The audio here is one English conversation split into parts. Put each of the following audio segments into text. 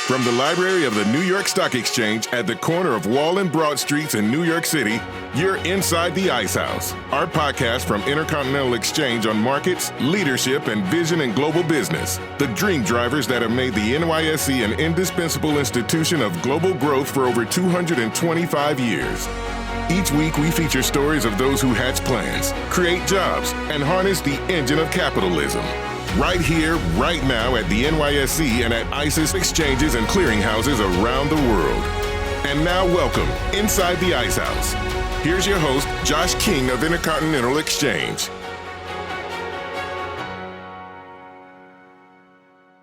From the library of the New York Stock Exchange at the corner of Wall and Broad Streets in New York City, you're inside the Ice House, our podcast from Intercontinental Exchange on markets, leadership, and vision in global business. The dream drivers that have made the NYSE an indispensable institution of global growth for over 225 years. Each week, we feature stories of those who hatch plans, create jobs, and harness the engine of capitalism. Right here, right now at the NYSE and at ICE's exchanges and clearinghouses around the world. And now welcome inside the Ice House. Here's your host, Josh King of Intercontinental Exchange.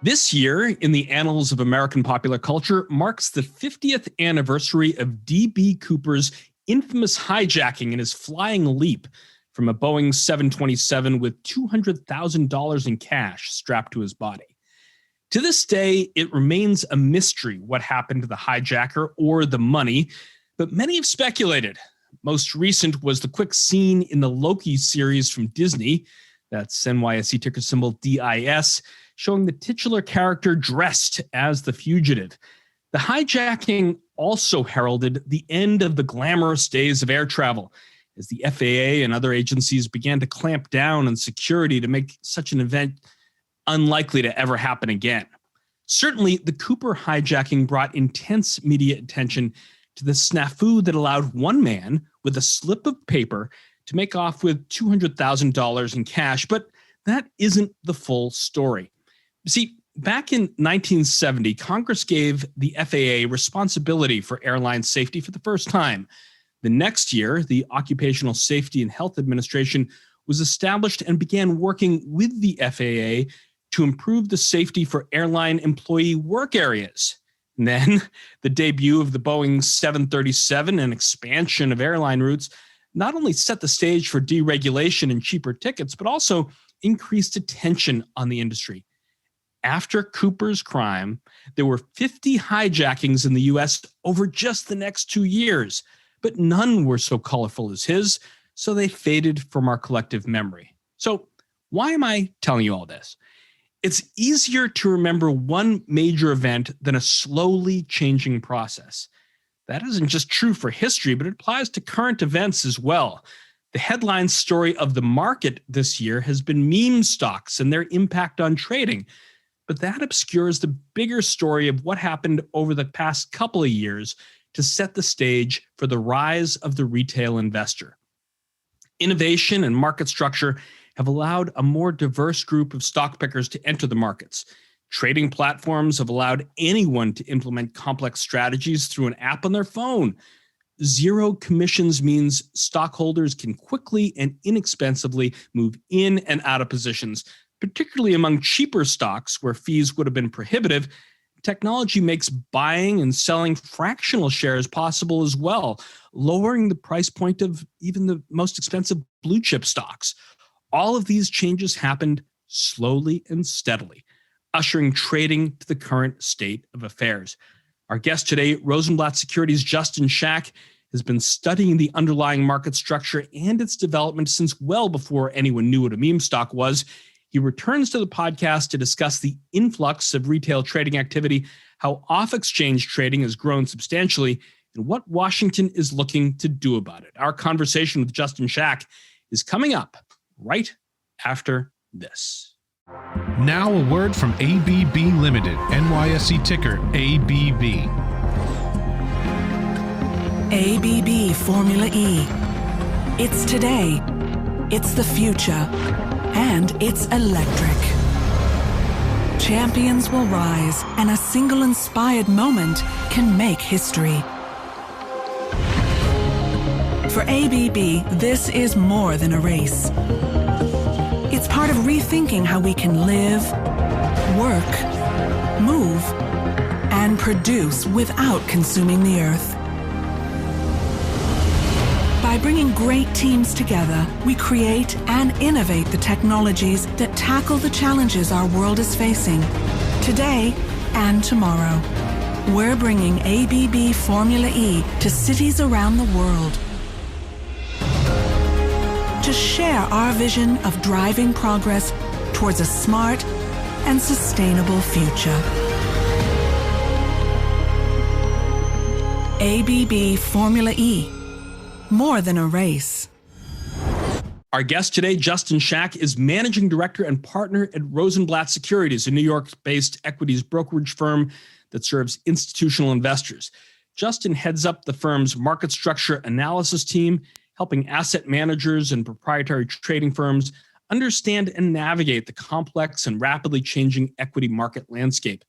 This year, in the annals of American popular culture, marks the 50th anniversary of D.B. Cooper's infamous hijacking in his flying leap from a Boeing 727 with $200,000 in cash strapped to his body. To this day, it remains a mystery what happened to the hijacker or the money, but many have speculated. Most recent was the quick scene in the Loki series from Disney, that's NYSE ticker symbol DIS, showing the titular character dressed as the fugitive. The hijacking also heralded the end of the glamorous days of air travel, as the FAA and other agencies began to clamp down on security to make such an event unlikely to ever happen again. Certainly, the Cooper hijacking brought intense media attention to the snafu that allowed one man with a slip of paper to make off with $200,000 in cash, but that isn't the full story. See, back in 1970, Congress gave the FAA responsibility for airline safety for the first time. The next year, the Occupational Safety and Health Administration was established and began working with the FAA to improve the safety for airline employee work areas. And then the debut of the Boeing 737 and expansion of airline routes not only set the stage for deregulation and cheaper tickets, but also increased attention on the industry. After Cooper's crime, there were 50 hijackings in the U.S. over just the next 2 years. But none were so colorful as his, so they faded from our collective memory. So why am I telling you all this? It's easier to remember one major event than a slowly changing process. That isn't just true for history, but it applies to current events as well. The headline story of the market this year has been meme stocks and their impact on trading, but that obscures the bigger story of what happened over the past couple of years to set the stage for the rise of the retail investor. Innovation and market structure have allowed a more diverse group of stock pickers to enter the markets. Trading platforms have allowed anyone to implement complex strategies through an app on their phone. Zero commissions means stockholders can quickly and inexpensively move in and out of positions, particularly among cheaper stocks where fees would have been prohibitive. Technology makes buying and selling fractional shares possible as well, lowering the price point of even the most expensive blue chip stocks. All of these changes happened slowly and steadily, ushering trading to the current state of affairs. Our guest today, Rosenblatt Securities' Justin Schack, has been studying the underlying market structure and its development since well before anyone knew what a meme stock was. He returns to the podcast to discuss the influx of retail trading activity, how off-exchange trading has grown substantially, and what Washington is looking to do about it. Our conversation with Justin Schack is coming up right after this. Now a word from ABB Limited, NYSE ticker ABB. ABB Formula E. It's today. It's the future. And it's electric. Champions will rise, and a single inspired moment can make history. For ABB, this is more than a race. It's part of rethinking how we can live, work, move, and produce without consuming the earth. By bringing great teams together, we create and innovate the technologies that tackle the challenges our world is facing, today and tomorrow. We're bringing ABB Formula E to cities around the world to share our vision of driving progress towards a smart and sustainable future. ABB Formula E. More than a race. Our guest today, Justin Schack, is managing director and partner at Rosenblatt Securities, a New York-based equities brokerage firm that serves institutional investors. Justin heads up the firm's market structure analysis team, helping asset managers and proprietary trading firms understand and navigate the complex and rapidly changing equity market landscape.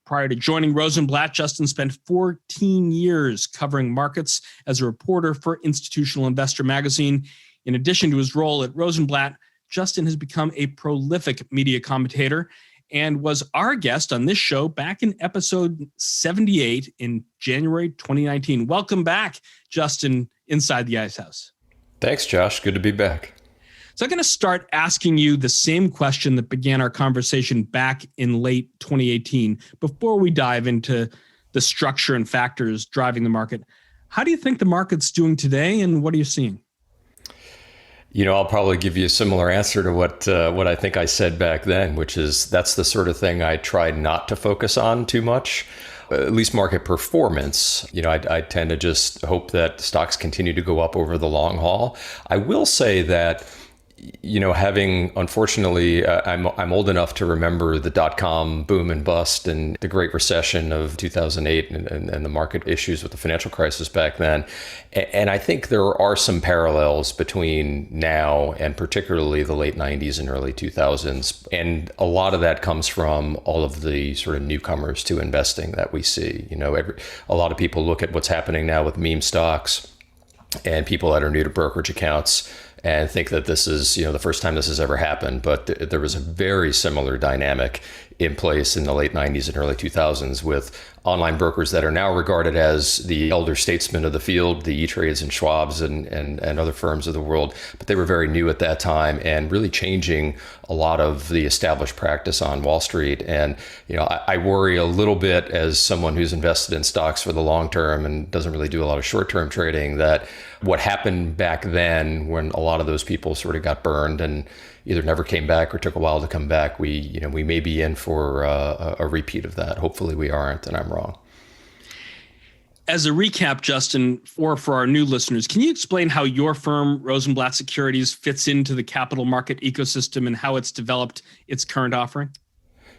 Prior to joining Rosenblatt, Justin spent 14 years covering markets as a reporter for Institutional Investor magazine. In addition to his role at Rosenblatt, Justin has become a prolific media commentator and was our guest on this show back in episode 78 in January 2019. Welcome back, Justin, inside the Ice House. Thanks, Josh. Good to be back. So I'm going to start asking you the same question that began our conversation back in late 2018. Before we dive into the structure and factors driving the market, how do you think the market's doing today, and what are you seeing? You know, I'll probably give you a similar answer to what I think I said back then, which is that's the sort of thing I tried not to focus on too much, at least market performance. You know, I tend to just hope that stocks continue to go up over the long haul. I will say that, you know, having, unfortunately, I'm old enough to remember the dot-com boom and bust and the Great Recession of 2008 and the market issues with the financial crisis back then. And I think there are some parallels between now and particularly the late 90s and early 2000s. And a lot of that comes from all of the sort of newcomers to investing that we see. You know, a lot of people look at what's happening now with meme stocks and people that are new to brokerage accounts and think that this is, you know, the first time this has ever happened. But there was a very similar dynamic in place in the late 90s and early 2000s with online brokers that are now regarded as the elder statesmen of the field, the E-Trades and Schwabs and other firms of the world. But they were very new at that time and really changing a lot of the established practice on Wall Street. And, you know, I worry a little bit as someone who's invested in stocks for the long term and doesn't really do a lot of short-term trading, that what happened back then when a lot of those people sort of got burned and either never came back or took a while to come back, we may be in for a repeat of that. Hopefully we aren't, and I'm wrong. As a recap, Justin, or for our new listeners, can you explain how your firm, Rosenblatt Securities, fits into the capital market ecosystem and how it's developed its current offering?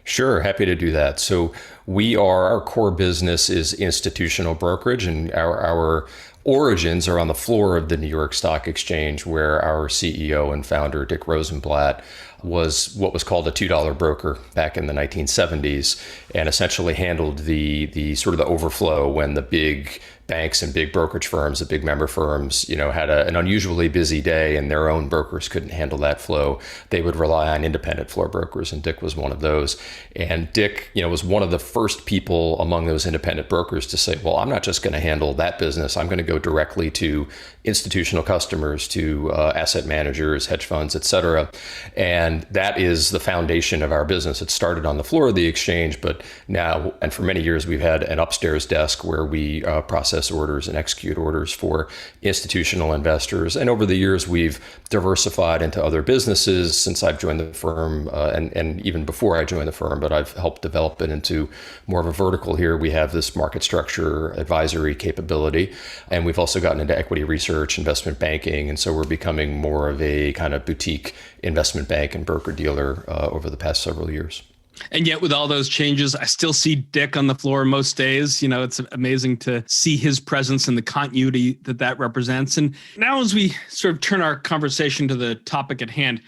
Sure, happy to do that. So our core business is institutional brokerage, and our origins are on the floor of the New York Stock Exchange, where our CEO and founder, Dick Rosenblatt, was what was called a $2 broker back in the 1970s, and essentially handled the sort of the overflow when the big banks and big brokerage firms, the big member firms, you know, had an unusually busy day and their own brokers couldn't handle that flow. They would rely on independent floor brokers, and Dick was one of those. And Dick, you know, was one of the first people among those independent brokers to say, well, I'm not just going to handle that business. I'm going to go directly to institutional customers, to asset managers, hedge funds, et cetera. And that is the foundation of our business. It started on the floor of the exchange, but now, and for many years, we've had an upstairs desk where we process orders and execute orders for institutional investors. And over the years, we've diversified into other businesses since I've joined the firm, and even before I joined the firm, but I've helped develop it into more of a vertical here. We have this market structure advisory capability, and we've also gotten into equity research, investment banking, and so we're becoming more of a kind of boutique investment bank and broker-dealer over the past several years. And yet with all those changes, I still see Dick on the floor most days. You know, it's amazing to see his presence and the continuity that represents. And now as we sort of turn our conversation to the topic at hand,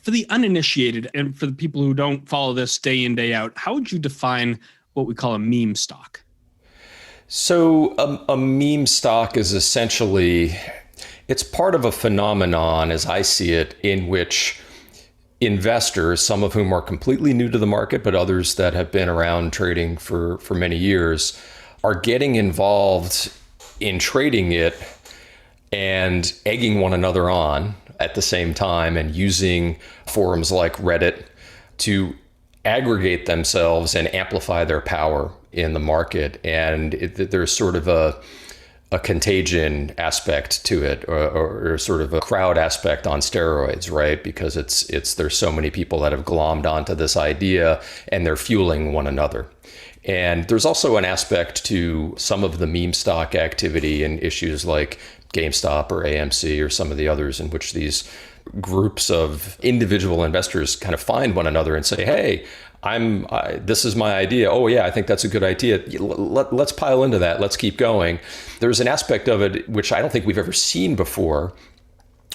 for the uninitiated and for the people who don't follow this day in, day out, how would you define what we call a meme stock? So a meme stock is essentially, it's part of a phenomenon, as I see it, in which investors, some of whom are completely new to the market, but others that have been around trading for many years, are getting involved in trading it and egging one another on at the same time, and using forums like Reddit to aggregate themselves and amplify their power in the market. And there's sort of a contagion aspect to it, or sort of a crowd aspect on steroids, right? Because there's so many people that have glommed onto this idea and they're fueling one another. And there's also an aspect to some of the meme stock activity and issues like GameStop or AMC or some of the others in which these groups of individual investors kind of find one another and say, hey, this is my idea. Oh yeah, I think that's a good idea. Let's pile into that. Let's keep going. There's an aspect of it which I don't think we've ever seen before,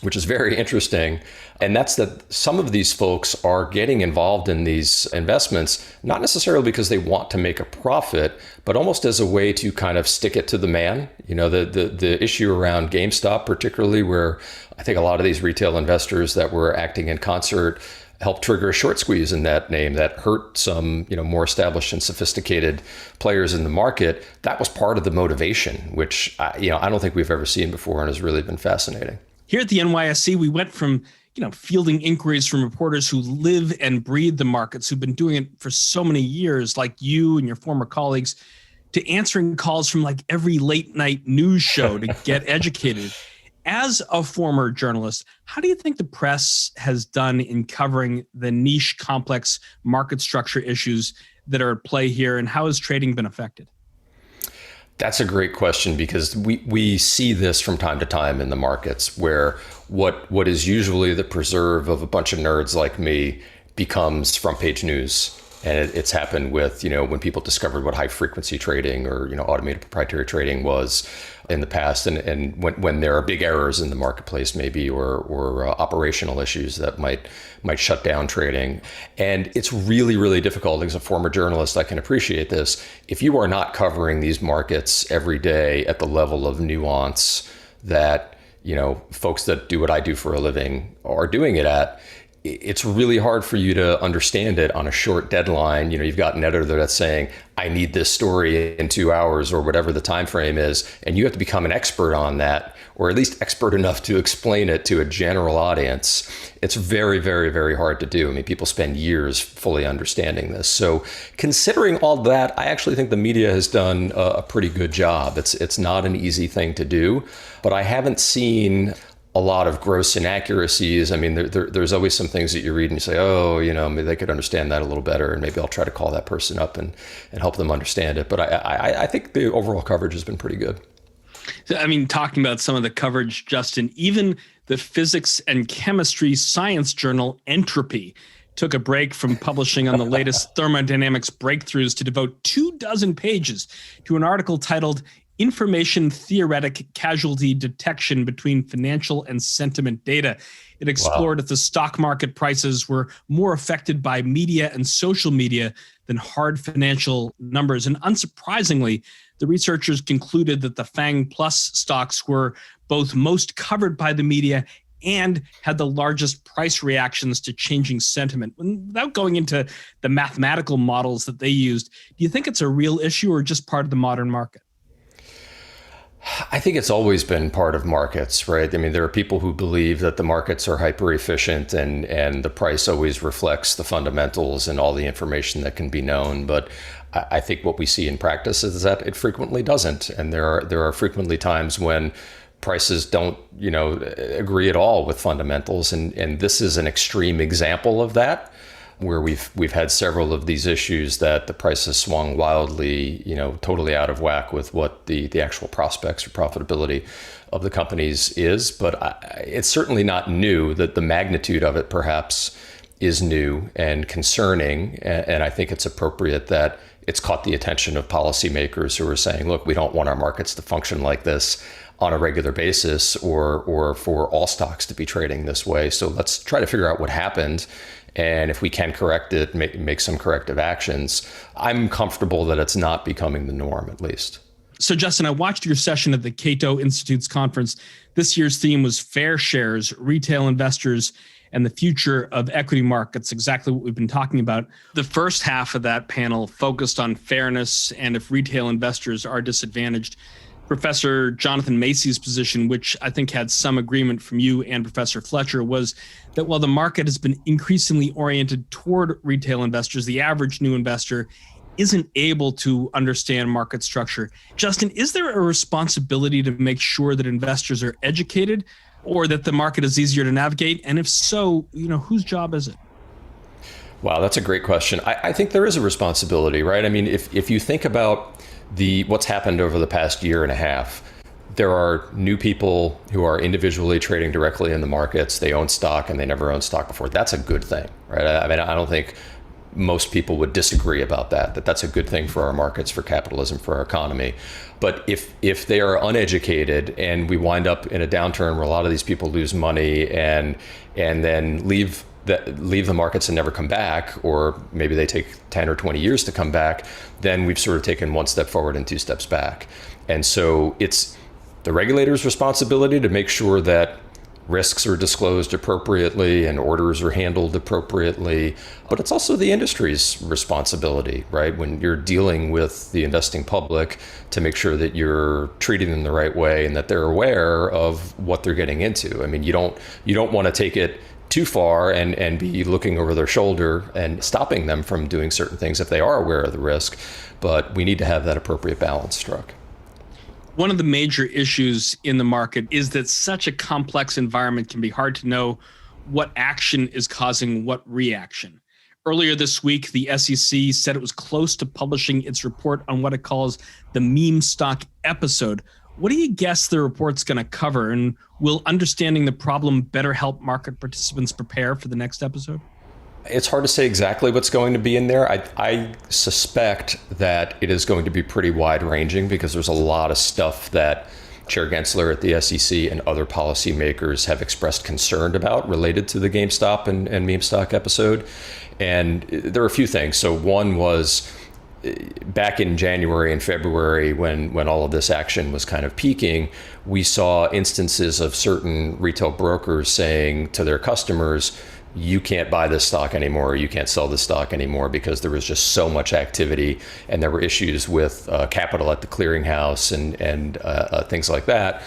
which is very interesting. And that's that some of these folks are getting involved in these investments, not necessarily because they want to make a profit, but almost as a way to kind of stick it to the man. You know, the issue around GameStop, particularly, where I think a lot of these retail investors that were acting in concert helped trigger a short squeeze in that name that hurt some, more established and sophisticated players in the market. That was part of the motivation, which, I don't think we've ever seen before and has really been fascinating. Here at the NYSE, we went from fielding inquiries from reporters who live and breathe the markets, who've been doing it for so many years, like you and your former colleagues, to answering calls from like every late night news show to get educated. As a former journalist, how do you think the press has done in covering the niche, complex market structure issues that are at play here, and how has trading been affected? That's a great question, because we see this from time to time in the markets where what is usually the preserve of a bunch of nerds like me becomes front page news. And it's happened with, when people discovered what high frequency trading or, automated proprietary trading was in the past, and when there are big errors in the marketplace, maybe, or operational issues that might shut down trading. And it's really, really difficult. As a former journalist, I can appreciate this. If you are not covering these markets every day at the level of nuance that, folks that do what I do for a living are doing it at, it's really hard for you to understand it on a short deadline. You've got an editor that's saying, I need this story in 2 hours or whatever the time frame is, and you have to become an expert on that, or at least expert enough to explain it to a general audience. It's very, very, very hard to do. I mean, people spend years fully understanding this. So considering all that, I actually think the media has done a pretty good job. It's not an easy thing to do, but I haven't seen a lot of gross inaccuracies. I mean, there's always some things that you read and you say, oh, maybe they could understand that a little better, and maybe I'll try to call that person up and help them understand it. But I think the overall coverage has been pretty good. I mean, talking about some of the coverage, Justin, even the physics and chemistry science journal Entropy took a break from publishing on the latest thermodynamics breakthroughs to devote 24 pages to an article titled Information Theoretic Casualty Detection Between Financial and Sentiment Data. It explored if the stock market prices were more affected by media and social media than hard financial numbers. And unsurprisingly, the researchers concluded that the FANG Plus stocks were both most covered by the media and had the largest price reactions to changing sentiment. Without going into the mathematical models that they used, do you think it's a real issue or just part of the modern market? I think it's always been part of markets, right? I mean, there are people who believe that the markets are hyper efficient and the price always reflects the fundamentals and all the information that can be known. But I think what we see in practice is that it frequently doesn't. And there are frequently times when prices don't, agree at all with fundamentals. And this is an extreme example of that, where we've had several of these issues that the price has swung wildly, totally out of whack with what the actual prospects or profitability of the companies is. But it's certainly not new. That the magnitude of it perhaps is new and concerning. And I think it's appropriate that it's caught the attention of policymakers who are saying, look, we don't want our markets to function like this on a regular basis, or for all stocks to be trading this way. So let's try to figure out what happened. And if we can correct it, make some corrective actions. I'm comfortable that it's not becoming the norm, at least. So, Justin, I watched your session at the Cato Institute's conference. This year's theme was fair shares, retail investors, and the future of equity markets, exactly what we've been talking about. The first half of that panel focused on fairness and if retail investors are disadvantaged. Professor Jonathan Macy's position, which I think had some agreement from you and Professor Fletcher, was that while the market has been increasingly oriented toward retail investors, the average new investor isn't able to understand market structure. Justin, is there a responsibility to make sure that investors are educated or that the market is easier to navigate? And if so, whose job is it? Wow, that's a great question. I think there is a responsibility, right? I mean, if you think about what's happened over the past year and a half, there are new people who are individually trading directly in the markets. They own stock and they never owned stock before. That's a good thing, right? I mean, I don't think most people would disagree about that that's a good thing for our markets, for capitalism, for our economy. But if they are uneducated and we wind up in a downturn where a lot of these people lose money and then leave the markets and never come back, or maybe they take 10 or 20 years to come back, then we've sort of taken one step forward and two steps back. And so it's the regulator's responsibility to make sure that risks are disclosed appropriately and orders are handled appropriately, but it's also the industry's responsibility, right? When you're dealing with the investing public, to make sure that you're treating them the right way and that they're aware of what they're getting into. I mean, you don't want to take it too far and be looking over their shoulder and stopping them from doing certain things if they are aware of the risk, but we need to have that appropriate balance struck. One of the major issues in the market is that such a complex environment can be hard to know what action is causing what reaction. Earlier this week, the SEC said it was close to publishing its report on what it calls the meme stock episode. What do you guess the report's going to cover, and will understanding the problem better help market participants prepare for the next episode? It's hard to say exactly what's going to be in there. I suspect that it is going to be pretty wide-ranging because there's a lot of stuff that Chair Gensler at the SEC and other policymakers have expressed concern about related to the GameStop and meme stock episode. And there are a few things. So one was back in January and February, when all of this action was kind of peaking, we saw instances of certain retail brokers saying to their customers, you can't buy this stock anymore, you can't sell this stock anymore, because there was just so much activity and there were issues with capital at the clearinghouse and things like that.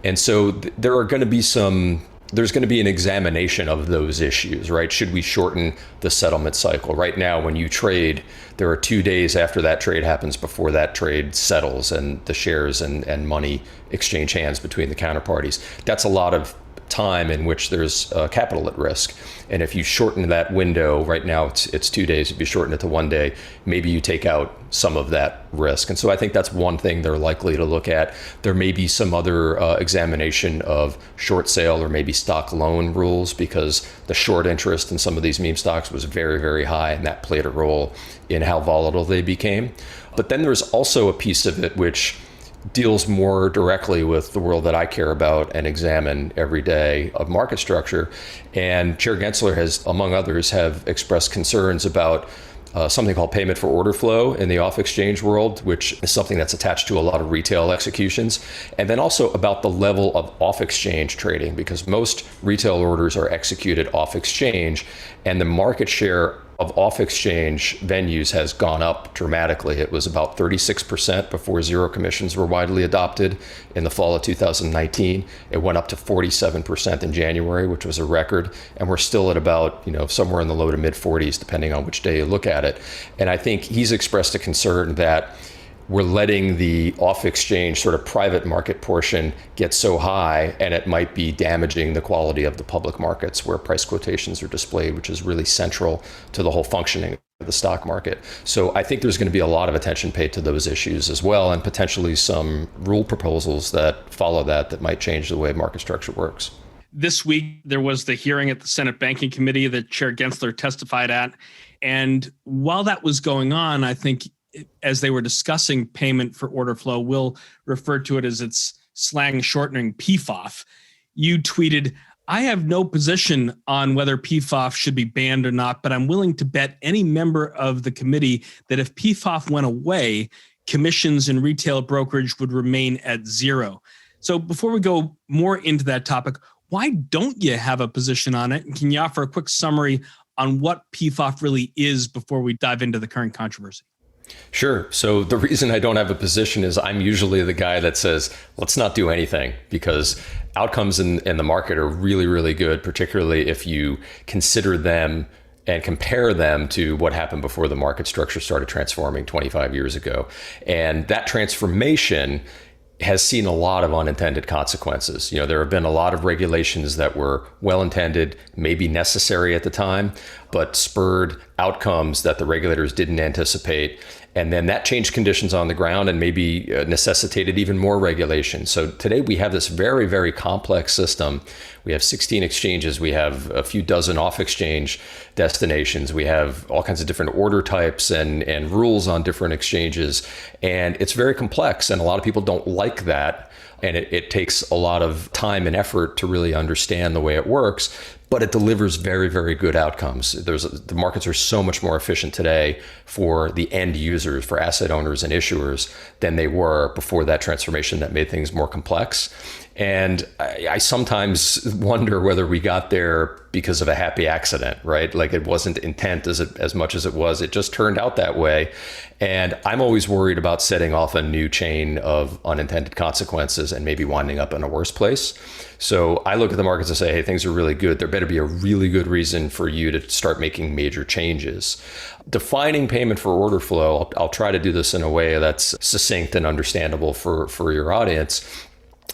And so there's going to be an examination of those issues, right? Should we shorten the settlement cycle? Right now, when you trade, there are 2 days after that trade happens before that trade settles and the shares and money exchange hands between the counterparties. That's a lot of time in which there's capital at risk. And if you shorten that window, right now it's 2 days, if you shorten it to 1 day, maybe you take out some of that risk. And so I think that's one thing they're likely to look at. There may be some other examination of short sale or maybe stock loan rules, because the short interest in some of these meme stocks was very, very high, and that played a role in how volatile they became. But then there's also a piece of it which deals more directly with the world that I care about and examine every day of market structure. And Chair Gensler has, among others, have expressed concerns about something called payment for order flow in the off-exchange world, which is something that's attached to a lot of retail executions. And then also about the level of off-exchange trading, because most retail orders are executed off-exchange, and the market share of off-exchange venues has gone up dramatically. It was about 36% before zero commissions were widely adopted in the fall of 2019. It went up to 47% in January, which was a record. And we're still at about, somewhere in the low to mid 40s, depending on which day you look at it. And I think he's expressed a concern that we're letting the off-exchange sort of private market portion get so high, and it might be damaging the quality of the public markets where price quotations are displayed, which is really central to the whole functioning of the stock market. So I think there's going to be a lot of attention paid to those issues as well, and potentially some rule proposals that follow that might change the way market structure works. This week, there was the hearing at the Senate Banking Committee that Chair Gensler testified at. And while that was going on, I think as they were discussing payment for order flow, we'll refer to it as its slang shortening, PFOF. You tweeted, "I have no position on whether PFOF should be banned or not, but I'm willing to bet any member of the committee that if PFOF went away, commissions in retail brokerage would remain at zero." So before we go more into that topic, why don't you have a position on it? And can you offer a quick summary on what PFOF really is before we dive into the current controversy? Sure. So the reason I don't have a position is I'm usually the guy that says, let's not do anything, because outcomes in the market are really, really good, particularly if you consider them and compare them to what happened before the market structure started transforming 25 years ago. And that transformation has seen a lot of unintended consequences. There have been a lot of regulations that were well-intended, maybe necessary at the time, but spurred outcomes that the regulators didn't anticipate. And then that changed conditions on the ground and maybe necessitated even more regulation. So today we have this very, very complex system. We have 16 exchanges. We have a few dozen off-exchange destinations. We have all kinds of different order types and rules on different exchanges. And it's very complex. And a lot of people don't like that. And it takes a lot of time and effort to really understand the way it works. But it delivers very, very good outcomes. The markets are so much more efficient today for the end users, for asset owners and issuers, than they were before that transformation that made things more complex. And I sometimes wonder whether we got there because of a happy accident, right? Like it wasn't intent as much as it was. It just turned out that way. And I'm always worried about setting off a new chain of unintended consequences and maybe winding up in a worse place. So I look at the markets and say, hey, things are really good. There better be a really good reason for you to start making major changes. Defining payment for order flow, I'll try to do this in a way that's succinct and understandable for your audience.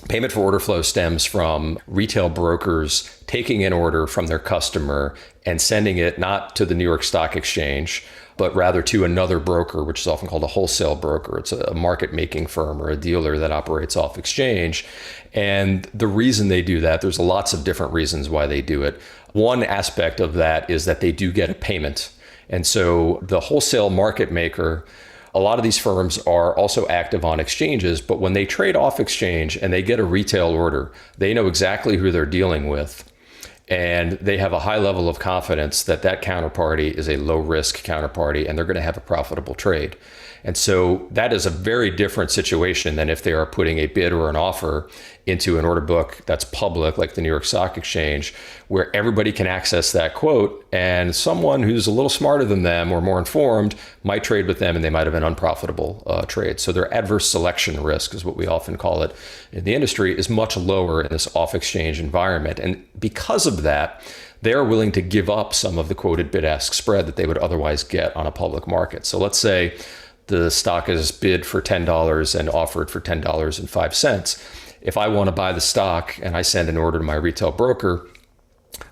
Payment for order flow stems from retail brokers taking an order from their customer and sending it not to the New York Stock Exchange, but rather to another broker, which is often called a wholesale broker. It's a market making firm or a dealer that operates off exchange. And the reason they do that, there's lots of different reasons why they do it. One aspect of that is that they do get a payment. And so the wholesale market maker, a lot of these firms are also active on exchanges, but when they trade off exchange and they get a retail order, they know exactly who they're dealing with. And they have a high level of confidence that that counterparty is a low risk counterparty and they're going to have a profitable trade. And so that is a very different situation than if they are putting a bid or an offer into an order book that's public, like the New York Stock Exchange, where everybody can access that quote, and someone who's a little smarter than them or more informed might trade with them and they might have an unprofitable trade. So their adverse selection risk, is what we often call it in the industry, is much lower in this off-exchange environment. And because of that, they are willing to give up some of the quoted bid-ask spread that they would otherwise get on a public market. So let's say the stock is bid for $10 and offered for $10.05. If I want to buy the stock and I send an order to my retail broker,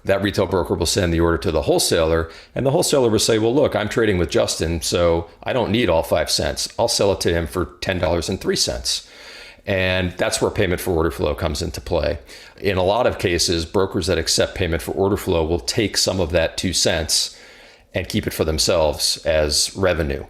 that retail broker will send the order to the wholesaler, and the wholesaler will say, well, look, I'm trading with Justin, so I don't need all 5 cents. I'll sell it to him for $10.03. And that's where payment for order flow comes into play. In a lot of cases, brokers that accept payment for order flow will take some of that 2 cents and keep it for themselves as revenue.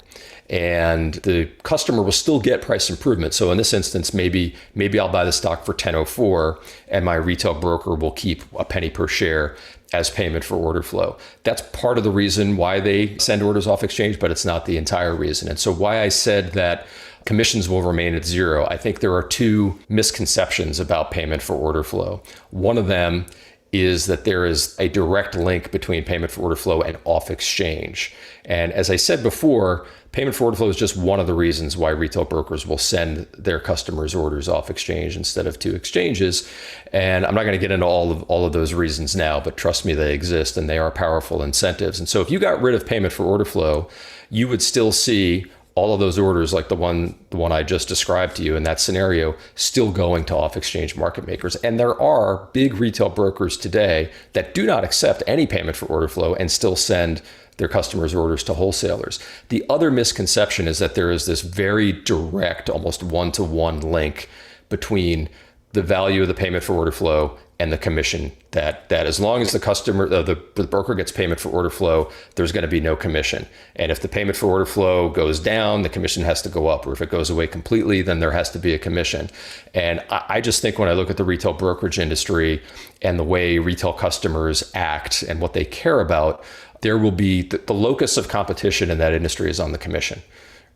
And the customer will still get price improvement. So in this instance, maybe I'll buy the stock for $10.04 and my retail broker will keep a penny per share as payment for order flow. That's part of the reason why they send orders off exchange, but it's not the entire reason. And so why I said that commissions will remain at zero, I think there are two misconceptions about payment for order flow. One of them is that there is a direct link between payment for order flow and off exchange. And as I said before, payment for order flow is just one of the reasons why retail brokers will send their customers' orders off exchange instead of to exchanges. And I'm not going to get into all of those reasons now, but trust me, they exist and they are powerful incentives. And so if you got rid of payment for order flow, you would still see all of those orders, like the one I just described to you in that scenario, still going to off-exchange market makers. And there are big retail brokers today that do not accept any payment for order flow and still send their customers' orders to wholesalers. The other misconception is that there is this very direct, almost one-to-one link between the value of the payment for order flow and the commission, that as long as the customer, the broker gets payment for order flow, there's going to be no commission. And if the payment for order flow goes down, the commission has to go up. Or if it goes away completely, then there has to be a commission. And I just think when I look at the retail brokerage industry and the way retail customers act and what they care about, there will be the locus of competition in that industry is on the commission.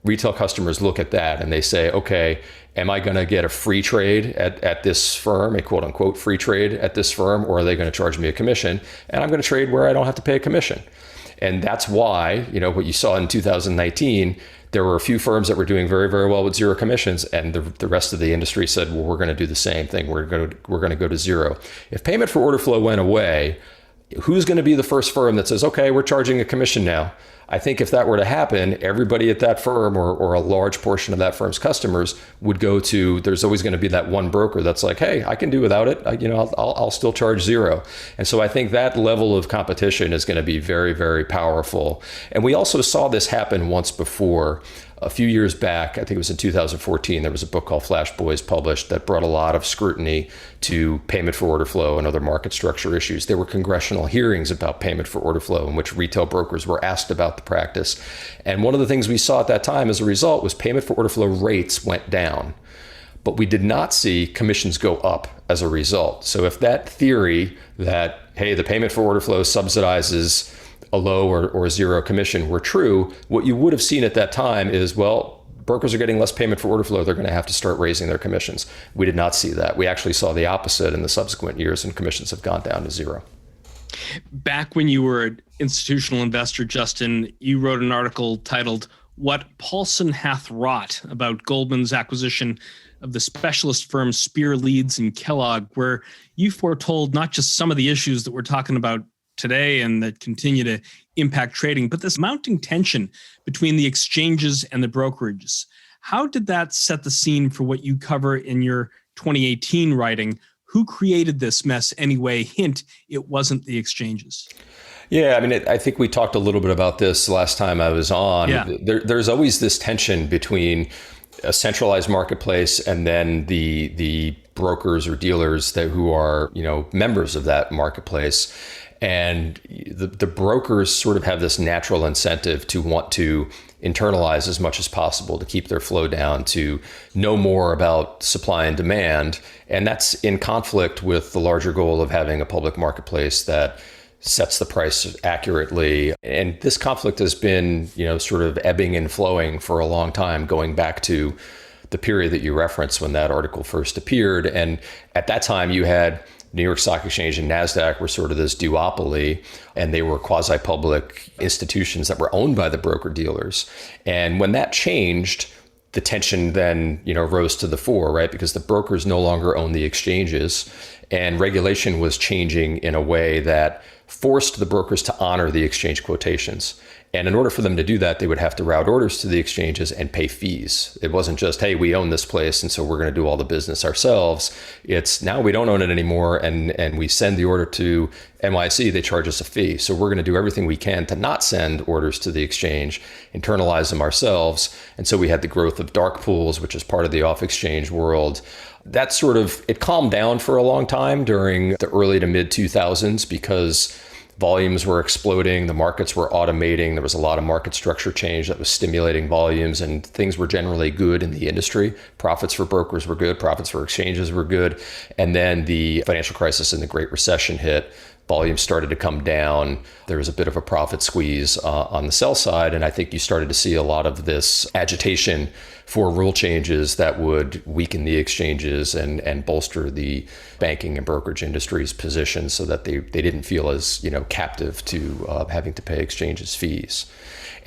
Retail customers look at that and they say, okay, am I going to get a free trade at this firm, a quote unquote free trade at this firm, or are they going to charge me a commission? And I'm going to trade where I don't have to pay a commission. And that's why, what you saw in 2019, there were a few firms that were doing very, very well with zero commissions, and the rest of the industry said, well, we're going to do the same thing. We're going to go to zero. If payment for order flow went away, who's going to be the first firm that says, okay, we're charging a commission now? I think if that were to happen, everybody at that firm or a large portion of that firm's customers would go to, there's always going to be that one broker that's like, hey, I can do without it. I'll still charge zero. And so I think that level of competition is going to be very, very powerful. And we also saw this happen once before. A few years back, I think it was in 2014, there was a book called Flash Boys published that brought a lot of scrutiny to payment for order flow and other market structure issues. There were congressional hearings about payment for order flow in which retail brokers were asked about the practice. And one of the things we saw at that time as a result was payment for order flow rates went down. But we did not see commissions go up as a result. So if that theory that, hey, the payment for order flow subsidizes a low or zero commission were true, what you would have seen at that time is, well, brokers are getting less payment for order flow. They're going to have to start raising their commissions. We did not see that. We actually saw the opposite in the subsequent years, and commissions have gone down to zero. Back when you were an institutional investor, Justin, you wrote an article titled "What Paulson Hath Wrought" about Goldman's acquisition of the specialist firms Spear, Leeds, and Kellogg, where you foretold not just some of the issues that we're talking about today and that continue to impact trading, but this mounting tension between the exchanges and the brokerages. How did that set the scene for what you cover in your 2018 writing? Who created this mess anyway? Hint, it wasn't the exchanges. Yeah, I mean, I think we talked a little bit about this last time I was on. Yeah. There's always this tension between a centralized marketplace and then the brokers or dealers who are, members of that marketplace. And the brokers sort of have this natural incentive to want to internalize as much as possible, to keep their flow down, to know more about supply and demand. And that's in conflict with the larger goal of having a public marketplace that sets the price accurately. And this conflict has been, sort of ebbing and flowing for a long time, going back to the period that you referenced when that article first appeared. And at that time, you had New York Stock Exchange and NASDAQ were sort of this duopoly, and they were quasi-public institutions that were owned by the broker-dealers. And when that changed, the tension then, rose to the fore, right? Because the brokers no longer own the exchanges, and regulation was changing in a way that forced the brokers to honor the exchange quotations. And in order for them to do that, they would have to route orders to the exchanges and pay fees. It wasn't just, hey, we own this place, and so we're going to do all the business ourselves. It's now we don't own it anymore, and we send the order to NYSE, they charge us a fee. So we're going to do everything we can to not send orders to the exchange, internalize them ourselves. And so we had the growth of dark pools, which is part of the off-exchange world. That sort of, it calmed down for a long time during the early to mid 2000s because volumes were exploding, the markets were automating, there was a lot of market structure change that was stimulating volumes, and things were generally good in the industry. Profits for brokers were good, profits for exchanges were good. And then the financial crisis and the Great Recession hit. Volumes started to come down. There was a bit of a profit squeeze on the sell side. And I think you started to see a lot of this agitation for rule changes that would weaken the exchanges and bolster the banking and brokerage industry's position so that they didn't feel as, captive to having to pay exchanges fees.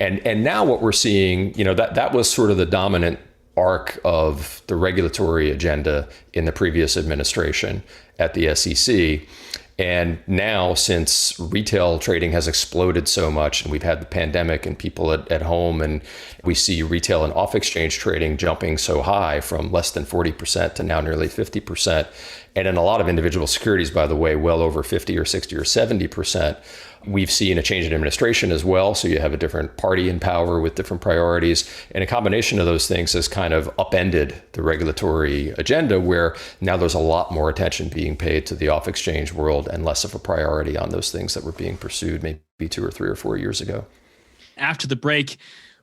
And now what we're seeing, that was sort of the dominant arc of the regulatory agenda in the previous administration at the SEC. And now, since retail trading has exploded so much, and we've had the pandemic and people at home, and we see retail and off-exchange trading jumping so high from less than 40% to now nearly 50%. And in a lot of individual securities, by the way, well over 50 or 60 or 70%. We've seen a change in administration as well. So you have a different party in power with different priorities. And a combination of those things has kind of upended the regulatory agenda, where now there's a lot more attention being paid to the off-exchange world and less of a priority on those things that were being pursued maybe 2 or 3 or 4 years ago. After the break,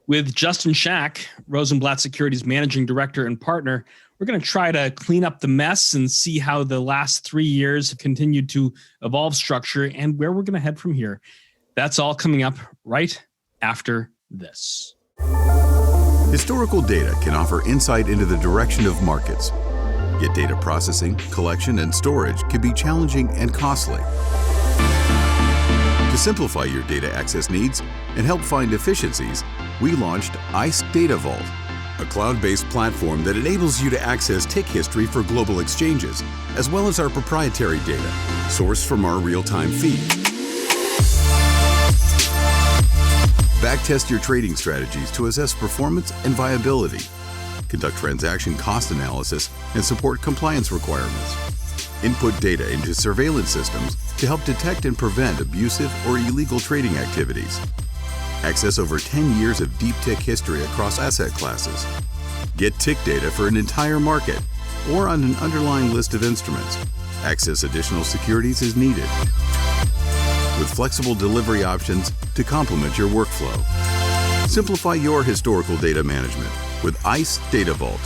with Justin Schack, Rosenblatt Securities Managing Director and Partner, we're going to try to clean up the mess and see how the last 3 years have continued to evolve structure and where we're going to head from here. That's all coming up right after this. Historical data can offer insight into the direction of markets. Yet data processing, collection, and storage can be challenging and costly. To simplify your data access needs and help find efficiencies, we launched ICE Data Vault, a cloud-based platform that enables you to access tick history for global exchanges, as well as our proprietary data, sourced from our real-time feed. Backtest your trading strategies to assess performance and viability. Conduct transaction cost analysis and support compliance requirements. Input data into surveillance systems to help detect and prevent abusive or illegal trading activities. Access over 10 years of deep tick history across asset classes. Get tick data for an entire market or on an underlying list of instruments. Access additional securities as needed, with flexible delivery options to complement your workflow. Simplify your historical data management with ICE Data Vault.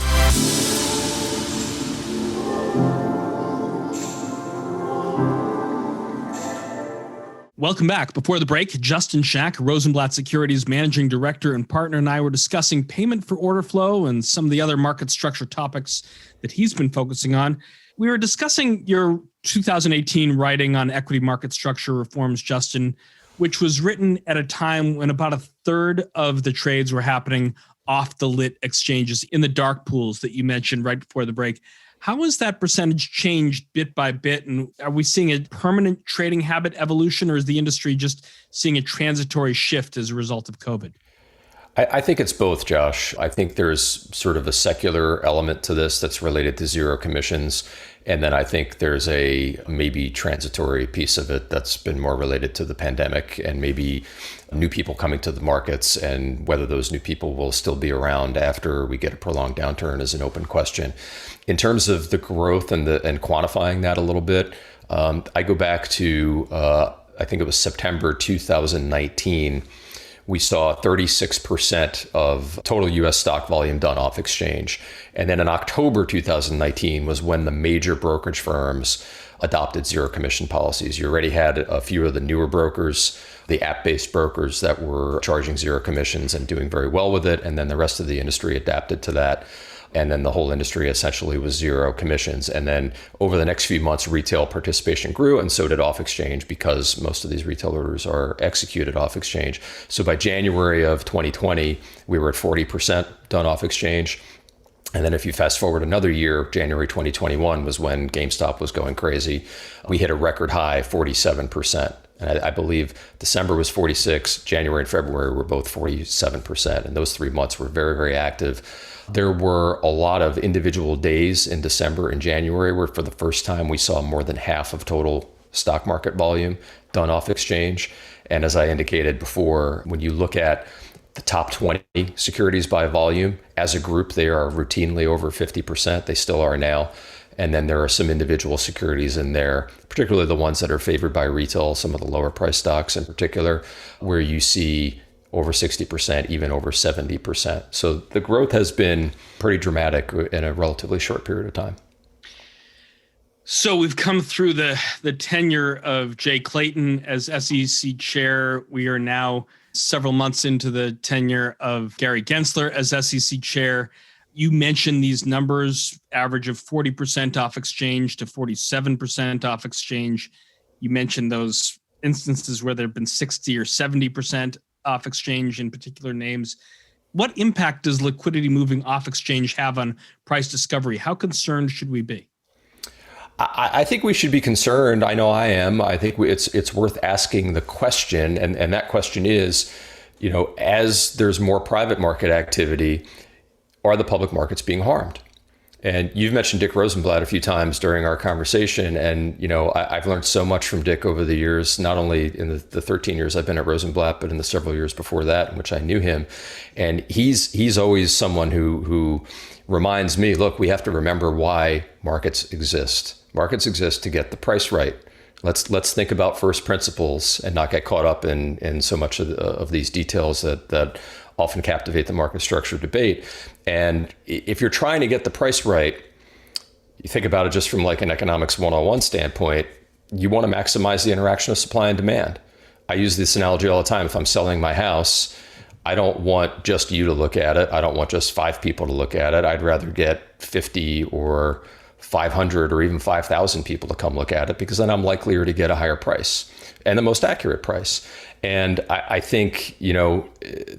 Welcome back. Before the break, Justin Schack, Rosenblatt Securities Managing Director and Partner, and I were discussing payment for order flow and some of the other market structure topics that he's been focusing on. We were discussing your 2018 writing on equity market structure reforms, Justin, which was written at a time when about a third of the trades were happening off the lit exchanges in the dark pools that you mentioned right before the break. How has that percentage changed bit by bit? And are we seeing a permanent trading habit evolution, or is the industry just seeing a transitory shift as a result of COVID? I think it's both, Josh. I think there's sort of a secular element to this that's related to zero commissions. And then I think there's a maybe transitory piece of it that's been more related to the pandemic and maybe new people coming to the markets, and whether those new people will still be around after we get a prolonged downturn is an open question. In terms of the growth and quantifying that a little bit, I go back to, I think it was September 2019. We saw 36% of total US stock volume done off exchange. And then in October 2019 was when the major brokerage firms adopted zero commission policies. You already had a few of the newer brokers, the app-based brokers that were charging zero commissions and doing very well with it. And then the rest of the industry adapted to that. And then the whole industry essentially was zero commissions. And then over the next few months, retail participation grew, and so did off exchange, because most of these retail orders are executed off exchange. So by January of 2020, we were at 40% done off exchange. And then if you fast forward another year, January 2021 was when GameStop was going crazy. We hit a record high, 47%. And I believe December was 46, January and February were both 47%. And those 3 months were very, very active. There were a lot of individual days in December and January where for the first time we saw more than half of total stock market volume done off exchange. And as I indicated before, when you look at the top 20 securities by volume, as a group, they are routinely over 50%. They still are now. And then there are some individual securities in there, particularly the ones that are favored by retail, some of the lower price stocks in particular, where you see over 60%, even over 70%. So the growth has been pretty dramatic in a relatively short period of time. So we've come through the tenure of Jay Clayton as SEC chair. We are now several months into the tenure of Gary Gensler as SEC chair. You mentioned these numbers, average of 40% off exchange to 47% off exchange. You mentioned those instances where there have been 60 or 70% off exchange in particular names. What impact does liquidity moving off exchange have on price discovery? How concerned should we be? I think we should be concerned. I know I am. I think it's worth asking the question. And that question is, as there's more private market activity, are the public markets being harmed? And you've mentioned Dick Rosenblatt a few times during our conversation. And, I've learned so much from Dick over the years, not only in the 13 years I've been at Rosenblatt, but in the several years before that in which I knew him. And he's always someone who reminds me, look, we have to remember why markets exist. Markets exist to get the price right. Let's think about first principles and not get caught up in so much of these details that often captivate the market structure debate. And if you're trying to get the price right, you think about it just from like an economics 101 standpoint, you want to maximize the interaction of supply and demand. I use this analogy all the time. If I'm selling my house, I don't want just you to look at it. I don't want just 5 people to look at it. I'd rather get 50 or 500 or even 5,000 people to come look at it, because then I'm likelier to get a higher price and the most accurate price. And I think,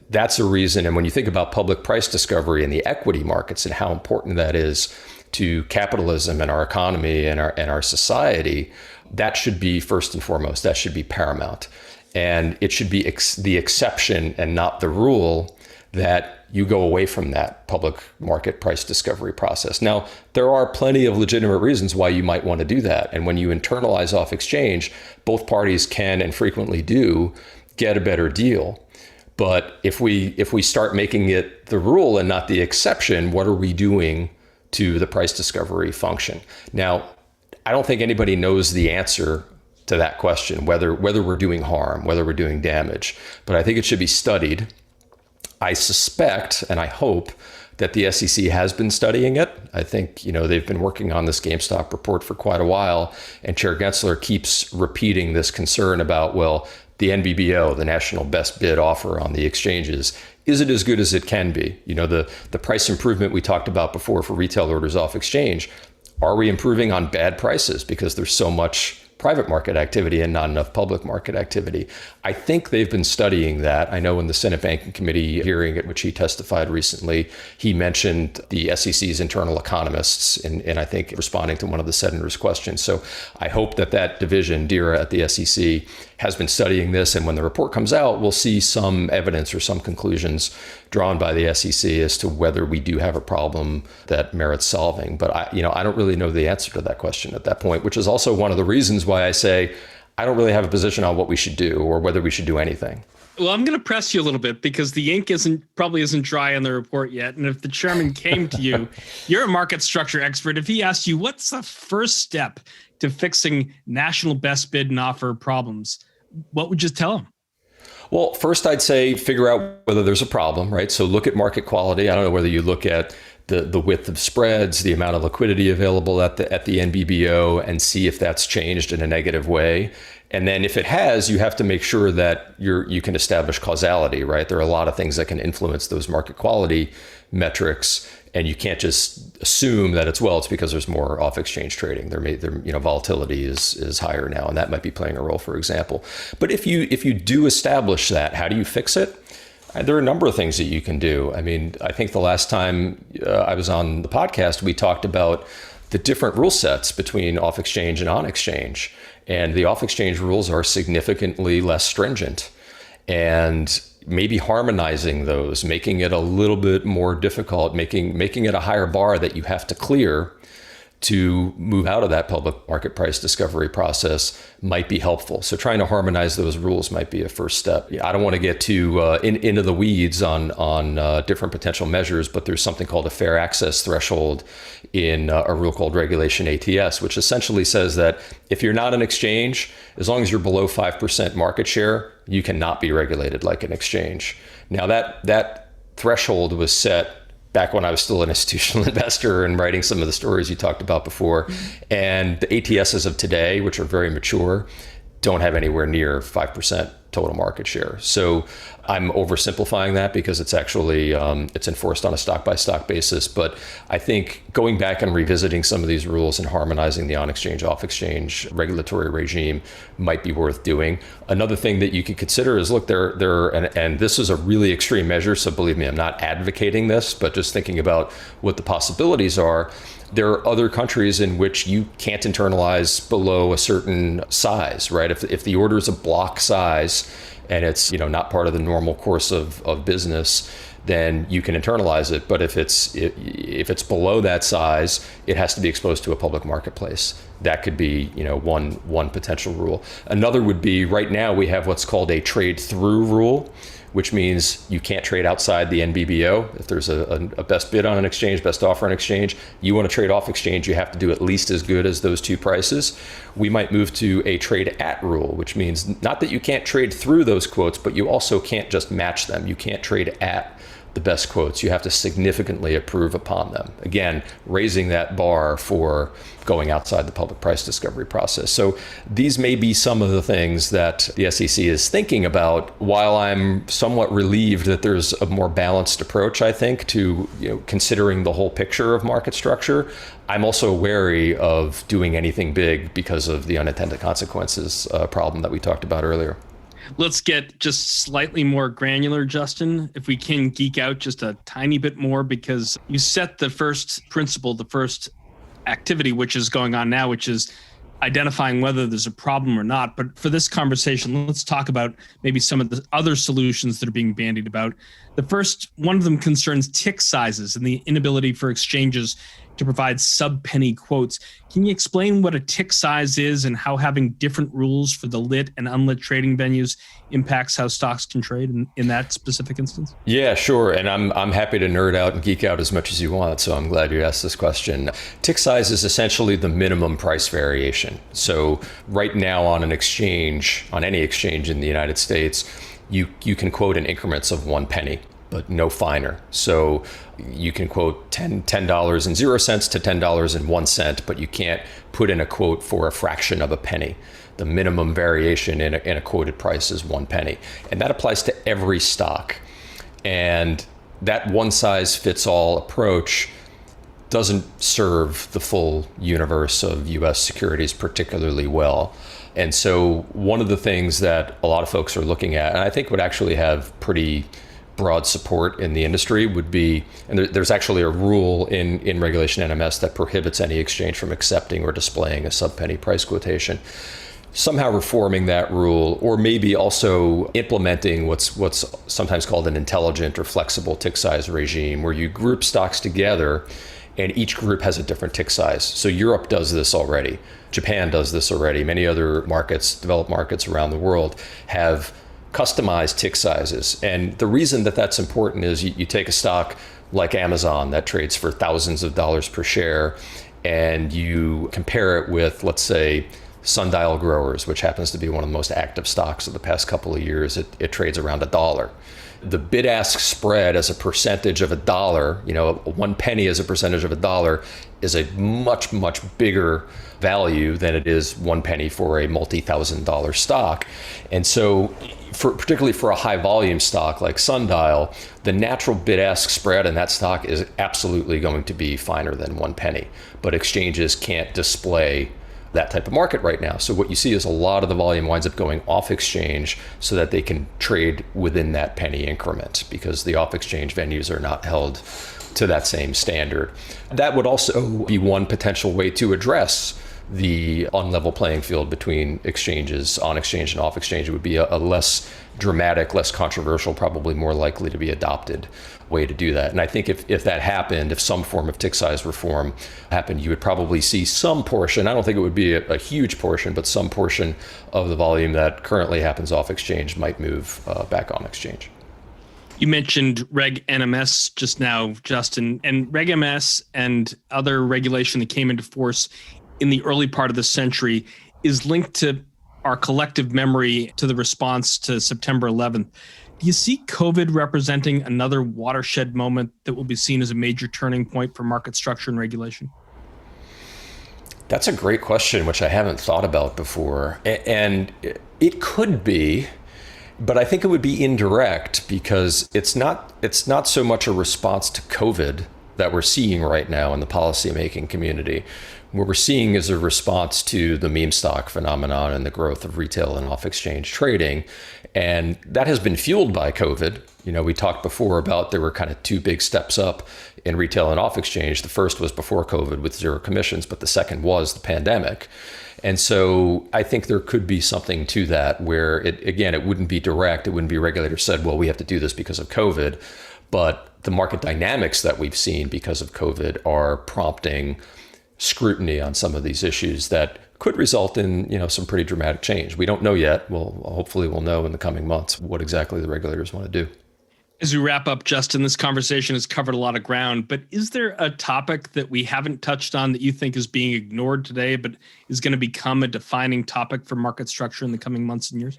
that's a reason. And when you think about public price discovery in the equity markets and how important that is to capitalism and our economy and our society, that should be first and foremost. That should be paramount. And it should be the exception and not the rule that you go away from that public market price discovery process. Now, there are plenty of legitimate reasons why you might want to do that. And when you internalize off exchange, both parties can and frequently do get a better deal. But if we start making it the rule and not the exception, what are we doing to the price discovery function? Now, I don't think anybody knows the answer to that question, whether we're doing harm, whether we're doing damage. But I think it should be studied. I suspect and I hope that the SEC has been studying it. I think, they've been working on this GameStop report for quite a while, and Chair Gensler keeps repeating this concern about, well, the NBBO, the national best bid offer on the exchanges, is it as good as it can be? The price improvement we talked about before for retail orders off exchange, are we improving on bad prices because there's so much private market activity and not enough public market activity? I think they've been studying that. I know in the Senate Banking Committee hearing at which he testified recently, he mentioned the SEC's internal economists, and I think responding to one of the senator's questions. So I hope that division, DERA at the SEC, has been studying this, and when the report comes out, we'll see some evidence or some conclusions drawn by the SEC as to whether we do have a problem that merits solving. But I don't really know the answer to that question at that point, which is also one of the reasons why I say I don't really have a position on what we should do or whether we should do anything. Well, I'm going to press you a little bit because the ink probably isn't dry on the report yet. And if the chairman came to you, you're a market structure expert. If he asked you, what's the first step to fixing national best bid and offer problems, what would you tell him? Well, first I'd say figure out whether there's a problem, right? So look at market quality. I don't know whether you look at the width of spreads, the amount of liquidity available at the NBBO, and see if that's changed in a negative way. And then if it has, you have to make sure that you can establish causality, right? There are a lot of things that can influence those market quality metrics, and you can't just assume that it's because there's more off-exchange trading. Volatility is higher now, and that might be playing a role, for example. But if you do establish that, how do you fix it? There are a number of things that you can do. I mean, I think the last time I was on the podcast, we talked about the different rule sets between off-exchange and on-exchange. And the off-exchange rules are significantly less stringent. And maybe harmonizing those, making it a little bit more difficult, making it a higher bar that you have to clear to move out of that public market price discovery process might be helpful. So trying to harmonize those rules might be a first step. I don't want to get too into the weeds on different potential measures, but there's something called a fair access threshold in a rule called Regulation ATS, which essentially says that if you're not an exchange, as long as you're below 5% market share, you cannot be regulated like an exchange. Now that threshold was set back when I was still an institutional investor and writing some of the stories you talked about before. And the ATSs of today, which are very mature, don't have anywhere near 5% total market share. So I'm oversimplifying that because it's actually, it's enforced on a stock by stock basis. But I think going back and revisiting some of these rules and harmonizing the on-exchange, off-exchange regulatory regime might be worth doing. Another thing that you could consider is, look, and this is a really extreme measure, so believe me, I'm not advocating this, but just thinking about what the possibilities are. There are other countries in which you can't internalize below a certain size, right? If the order is a block size and it's not part of the normal course of business, then you can internalize it. But if it's below that size, it has to be exposed to a public marketplace. That could be one potential rule. Another would be, right now we have what's called a trade through rule, which means you can't trade outside the NBBO. If there's a best bid on an exchange, best offer on exchange, you want to trade off exchange, you have to do at least as good as those two prices. We might move to a trade at rule, which means not that you can't trade through those quotes, but you also can't just match them. You can't trade at the best quotes. You have to significantly improve upon them. Again, raising that bar for going outside the public price discovery process. So these may be some of the things that the SEC is thinking about. While I'm somewhat relieved that there's a more balanced approach, I think, to considering the whole picture of market structure, I'm also wary of doing anything big because of the unintended consequences problem that we talked about earlier. Let's get just slightly more granular, Justin, if we can geek out just a tiny bit more, because you set the first principle, the first activity, which is going on now, which is identifying whether there's a problem or not. But for this conversation, let's talk about maybe some of the other solutions that are being bandied about. The first, one of them concerns tick sizes and the inability for exchanges to provide sub-penny quotes. Can you explain what a tick size is and how having different rules for the lit and unlit trading venues impacts how stocks can trade in that specific instance? Yeah, sure. And I'm happy to nerd out and geek out as much as you want. So I'm glad you asked this question. Tick size is essentially the minimum price variation. So right now on an exchange, on any exchange in the United States, you can quote in increments of 1 penny, but no finer. So you can quote $10.00 to $10.01, but you can't put in a quote for a fraction of a penny. The minimum variation in a quoted price is 1 penny. And that applies to every stock. And that one size fits all approach doesn't serve the full universe of US securities particularly well. And so one of the things that a lot of folks are looking at, and I think would actually have pretty broad support in the industry, would be, and there's actually a rule in Regulation NMS that prohibits any exchange from accepting or displaying a sub-penny price quotation. Somehow reforming that rule, or maybe also implementing what's sometimes called an intelligent or flexible tick size regime, where you group stocks together and each group has a different tick size. So Europe does this already. Japan does this already. Many other markets, developed markets around the world, have customized tick sizes. And the reason that that's important is you take a stock like Amazon that trades for thousands of dollars per share, and you compare it with, let's say, Sundial Growers, which happens to be one of the most active stocks of the past couple of years. It trades around $1. The bid-ask spread as a percentage of $1, 1 penny as a percentage of $1, is a much, much bigger value than it is 1 penny for a multi-$1,000 stock. And so particularly for a high volume stock like Sundial, the natural bid-ask spread in that stock is absolutely going to be finer than 1 penny. But exchanges can't display that type of market right now. So what you see is a lot of the volume winds up going off exchange so that they can trade within that penny increment, because the off exchange venues are not held to that same standard. That would also be one potential way to address the unlevel playing field between exchanges, on exchange and off exchange. It would be a less dramatic, less controversial, probably more likely to be adopted way to do that. And I think if that happened, if some form of tick size reform happened, you would probably see some portion, I don't think it would be a huge portion, but some portion of the volume that currently happens off exchange might move back on exchange. You mentioned Reg NMS just now, Justin, and Reg NMS and other regulation that came into force in the early part of the century is linked to our collective memory to the response to September 11th. Do you see COVID representing another watershed moment that will be seen as a major turning point for market structure and regulation? That's a great question, which I haven't thought about before. And it could be, but I think it would be indirect, because it's not so much a response to COVID that we're seeing right now in the policymaking community. What we're seeing is a response to the meme stock phenomenon and the growth of retail and off-exchange trading. And that has been fueled by COVID. We talked before about there were kind of 2 big steps up in retail and off-exchange. The first was before COVID with zero commissions, but the second was the pandemic. And so I think there could be something to that where, it wouldn't be direct. It wouldn't be regulators said, well, we have to do this because of COVID. But the market dynamics that we've seen because of COVID are prompting scrutiny on some of these issues that could result in, some pretty dramatic change. We don't know yet. Hopefully we'll know in the coming months what exactly the regulators want to do. As we wrap up, Justin, this conversation has covered a lot of ground, but is there a topic that we haven't touched on that you think is being ignored today, but is going to become a defining topic for market structure in the coming months and years?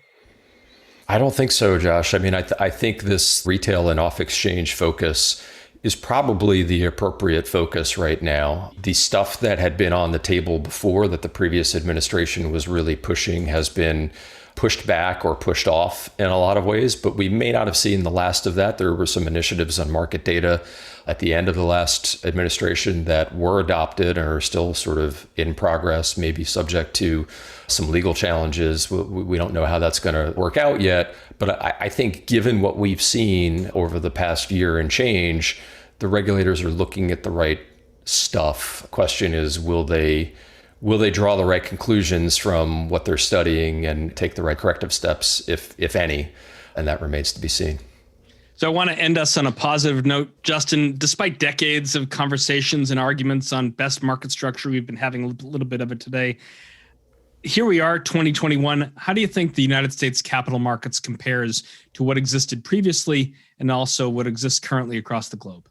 I don't think so, Josh. I mean, I think this retail and off-exchange focus is probably the appropriate focus right now. The stuff that had been on the table before that the previous administration was really pushing has been pushed back or pushed off in a lot of ways, but we may not have seen the last of that. There were some initiatives on market data at the end of the last administration that were adopted and are still sort of in progress, maybe subject to some legal challenges. We don't know how that's going to work out yet. But I think given what we've seen over the past year and change, the regulators are looking at the right stuff. Question is, will they Will they draw the right conclusions from what they're studying and take the right corrective steps, if any? And that remains to be seen. So I want to end us on a positive note. Justin, despite decades of conversations and arguments on best market structure, we've been having a little bit of it today. Here we are, 2021. How do you think the United States capital markets compares to what existed previously and also what exists currently across the globe?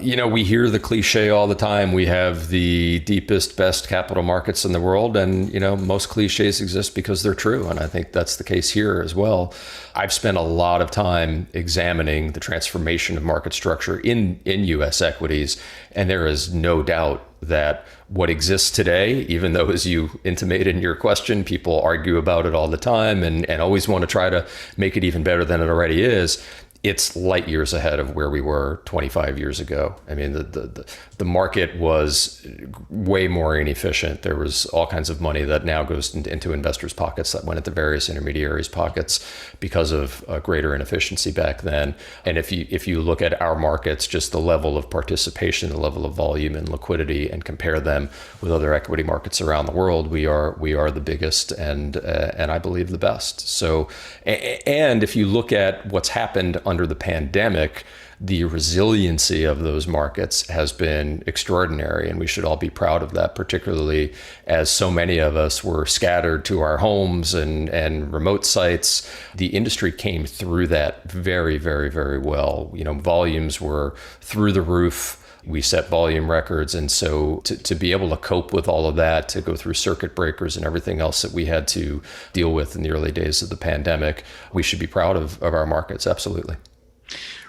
We hear the cliche all the time. We have the deepest, best capital markets in the world. And, most cliches exist because they're true. And I think that's the case here as well. I've spent a lot of time examining the transformation of market structure in U.S. equities. And there is no doubt that what exists today, even though, as you intimated in your question, people argue about it all the time and always want to try to make it even better than it already is, it's light years ahead of where we were 25 years ago. I mean, the market was way more inefficient. There was all kinds of money that now goes into investors' pockets that went into various intermediaries' pockets because of greater inefficiency back then. And if you look at our markets, just the level of participation, the level of volume and liquidity, and compare them with other equity markets around the world, we are the biggest and I believe the best. So, and if you look at what's happened under the pandemic, the resiliency of those markets has been extraordinary, and we should all be proud of that, particularly as so many of us were scattered to our homes and remote sites. The industry came through that very, very, very well. Volumes were through the roof. We set volume records. And so to be able to cope with all of that, to go through circuit breakers and everything else that we had to deal with in the early days of the pandemic, we should be proud of our markets. Absolutely.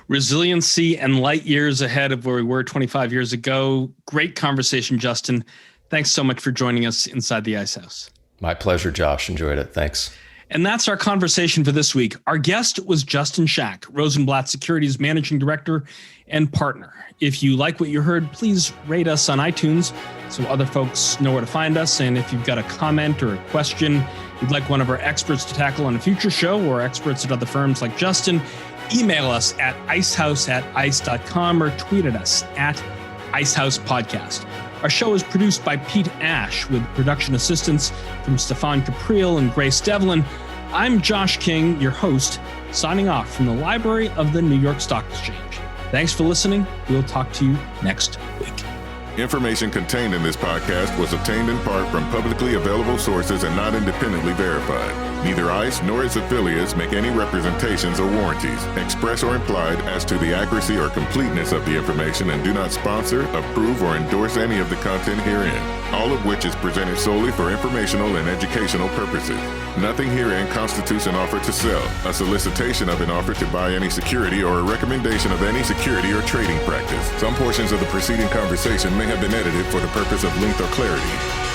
Resiliency and light years ahead of where we were 25 years ago. Great conversation, Justin. Thanks so much for joining us inside the Ice House. My pleasure, Josh. Enjoyed it. Thanks. And that's our conversation for this week. Our guest was Justin Schack, Rosenblatt Securities Managing Director and Partner. If you like what you heard, please rate us on iTunes so other folks know where to find us. And if you've got a comment or a question you'd like one of our experts to tackle on a future show, or experts at other firms like Justin, email us at icehouse@ice.com or tweet at us at IceHousePodcast. Our show is produced by Pete Ash with production assistance from Stefan Capriel and Grace Devlin. I'm Josh King, your host, signing off from the library of the New York Stock Exchange. Thanks for listening. We'll talk to you next week. Information contained in this podcast was obtained in part from publicly available sources and not independently verified. Neither ICE nor its affiliates make any representations or warranties, express or implied, as to the accuracy or completeness of the information, and do not sponsor, approve, or endorse any of the content herein, all of which is presented solely for informational and educational purposes. Nothing herein constitutes an offer to sell, a solicitation of an offer to buy any security, or a recommendation of any security or trading practice. Some portions of the preceding conversation may have been edited for the purpose of length or clarity.